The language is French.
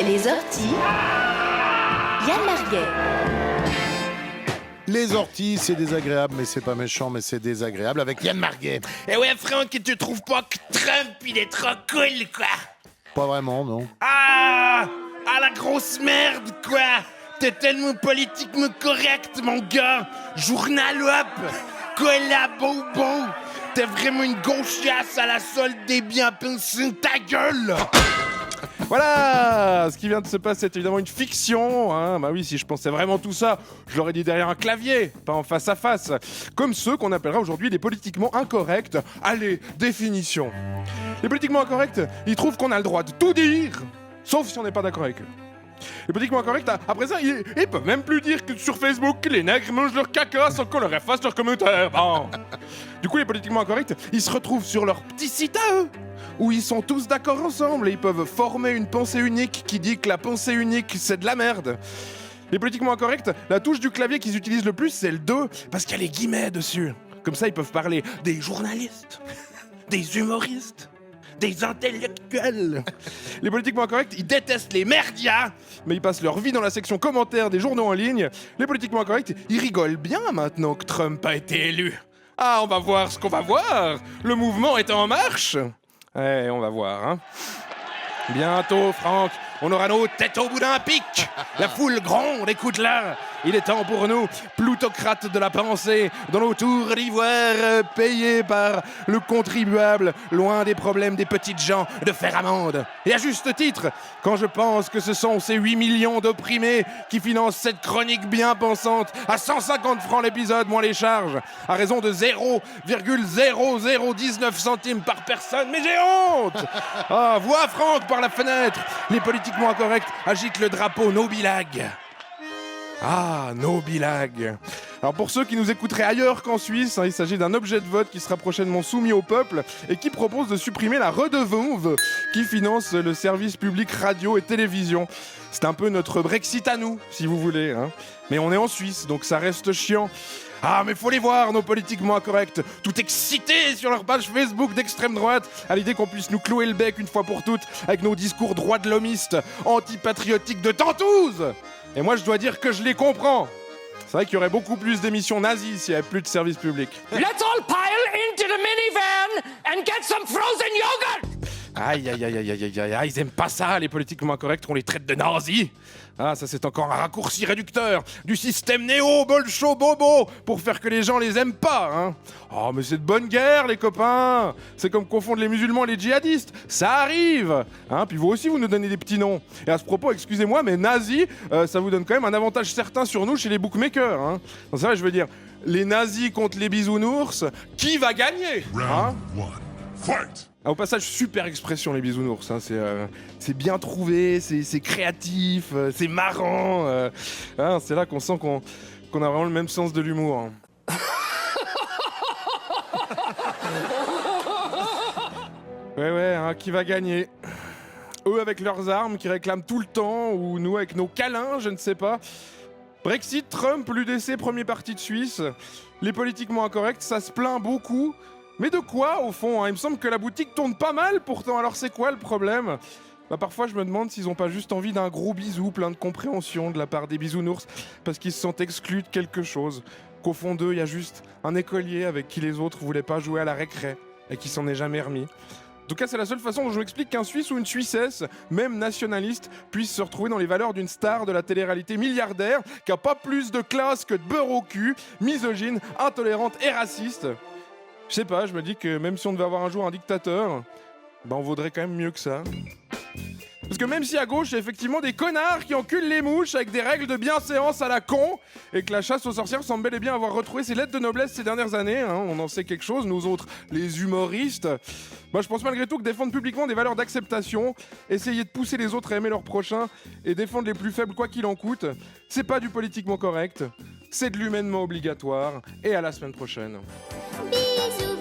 Les orties. Yann Marguet. Les orties, c'est désagréable, mais c'est pas méchant, mais c'est désagréable avec Yann Marguet. Eh ouais, Franck, tu trouves pas que Trump, il est trop cool, quoi? Pas vraiment, non. Ah, la grosse merde, quoi! T'es tellement politiquement correct, mon gars! Journal up! Collabo! T'es vraiment une gauchiasse à la solde des biens pensés, ta gueule! Voilà, ce qui vient de se passer est évidemment une fiction. Hein. Bah oui, si je pensais vraiment tout ça, je l'aurais dit derrière un clavier, pas en face à face. Comme ceux qu'on appellera aujourd'hui les politiquement incorrects. Allez, définition. Les politiquement incorrects, ils trouvent qu'on a le droit de tout dire, sauf si on n'est pas d'accord avec eux. Les politiquement incorrects, après ça, ils peuvent même plus dire que sur Facebook, les nègres mangent leur caca sans qu'on leur efface leur commentaire. Bon. Du coup, les politiquement incorrects, ils se retrouvent sur leur petit site à eux, où ils sont tous d'accord ensemble et ils peuvent former une pensée unique qui dit que la pensée unique, c'est de la merde. Les politiquement incorrects, la touche du clavier qu'ils utilisent le plus, c'est le 2, parce qu'il y a les guillemets dessus. Comme ça, ils peuvent parler des journalistes, des humoristes, des intellectuels. Les politiquement incorrects, ils détestent les merdias, mais ils passent leur vie dans la section commentaires des journaux en ligne. Les politiquement incorrects, ils rigolent bien maintenant que Trump a été élu. Ah, on va voir ce qu'on va voir. Le mouvement est en marche. On va voir, hein. Bientôt, Franck, on aura nos têtes au bout d'un pic. La foule gronde, écoute-la. Il est temps pour nous, plutocrates de la pensée, dans nos tours d'ivoire payés par le contribuable, loin des problèmes des petites gens, de faire amende. Et à juste titre, quand je pense que ce sont ces 8 millions d'opprimés qui financent cette chronique bien pensante à 150 francs l'épisode, moins les charges, à raison de 0,0019 centimes par personne. Mais j'ai honte. Ah, vois Franck par la fenêtre. Les politiquement incorrects agitent le drapeau No Bilag. Ah, No Bilag. Alors pour ceux qui nous écouteraient ailleurs qu'en Suisse, il s'agit d'un objet de vote qui sera prochainement soumis au peuple et qui propose de supprimer la redevance qui finance le service public radio et télévision. C'est un peu notre Brexit à nous, si vous voulez. Hein. Mais on est en Suisse, donc ça reste chiant. Ah, mais faut les voir, nos politiquement incorrects, tout excités sur leur page Facebook d'extrême droite, à l'idée qu'on puisse nous clouer le bec une fois pour toutes avec nos discours droits de l'homiste, antipatriotiques de Tantouze. Et moi, je dois dire que je les comprends. C'est vrai qu'il y aurait beaucoup plus d'émissions nazies s'il n'y avait plus de service public. Let's all pile into the minivan and get some frozen yogurt! Aïe, ils aiment pas ça, les politiquement incorrects, qu'on les traite de nazis. Ah, ça c'est encore un raccourci réducteur du système néo-bolcho-bobo pour faire que les gens les aiment pas, hein. Oh, mais c'est de bonne guerre, les copains. C'est comme confondre les musulmans et les djihadistes. Ça arrive, hein. Puis vous aussi, vous nous donnez des petits noms. Et à ce propos, excusez-moi, mais nazis, ça vous donne quand même un avantage certain sur nous chez les bookmakers, hein. C'est vrai, je veux dire, les nazis contre les bisounours, qui va gagner, hein? Round 1, fight! Ah, au passage, super expression les bisounours, hein. C'est bien trouvé, c'est créatif, c'est marrant. Hein, c'est là qu'on sent qu'on a vraiment le même sens de l'humour. Ouais, hein, qui va gagner? Eux avec leurs armes qui réclament tout le temps, ou nous avec nos câlins, je ne sais pas. Brexit, Trump, l'UDC, premier parti de Suisse. Les politiquement incorrects, ça se plaint beaucoup. Mais de quoi, au fond, hein? Il me semble que la boutique tourne pas mal, pourtant. Alors c'est quoi le problème? Parfois, je me demande s'ils ont pas juste envie d'un gros bisou plein de compréhension de la part des bisounours, parce qu'ils se sentent exclus de quelque chose. Qu'au fond d'eux, il y a juste un écolier avec qui les autres voulaient pas jouer à la récré, et qui s'en est jamais remis. En tout cas, c'est la seule façon dont je m'explique qu'un Suisse ou une Suissesse, même nationaliste, puisse se retrouver dans les valeurs d'une star de la télé-réalité milliardaire, qui a pas plus de classe que de beurre au cul, misogyne, intolérante et raciste. Je sais pas, je me dis que même si on devait avoir un jour un dictateur, on vaudrait quand même mieux que ça. Parce que même si à gauche, il y a effectivement des connards qui enculent les mouches avec des règles de bienséance à la con, et que la chasse aux sorcières semble bel et bien avoir retrouvé ses lettres de noblesse ces dernières années, hein, on en sait quelque chose, nous autres, les humoristes. Je pense malgré tout que défendre publiquement des valeurs d'acceptation, essayer de pousser les autres à aimer leur prochain, et défendre les plus faibles quoi qu'il en coûte, c'est pas du politiquement correct, c'est de l'humainement obligatoire, et à la semaine prochaine. Bisous.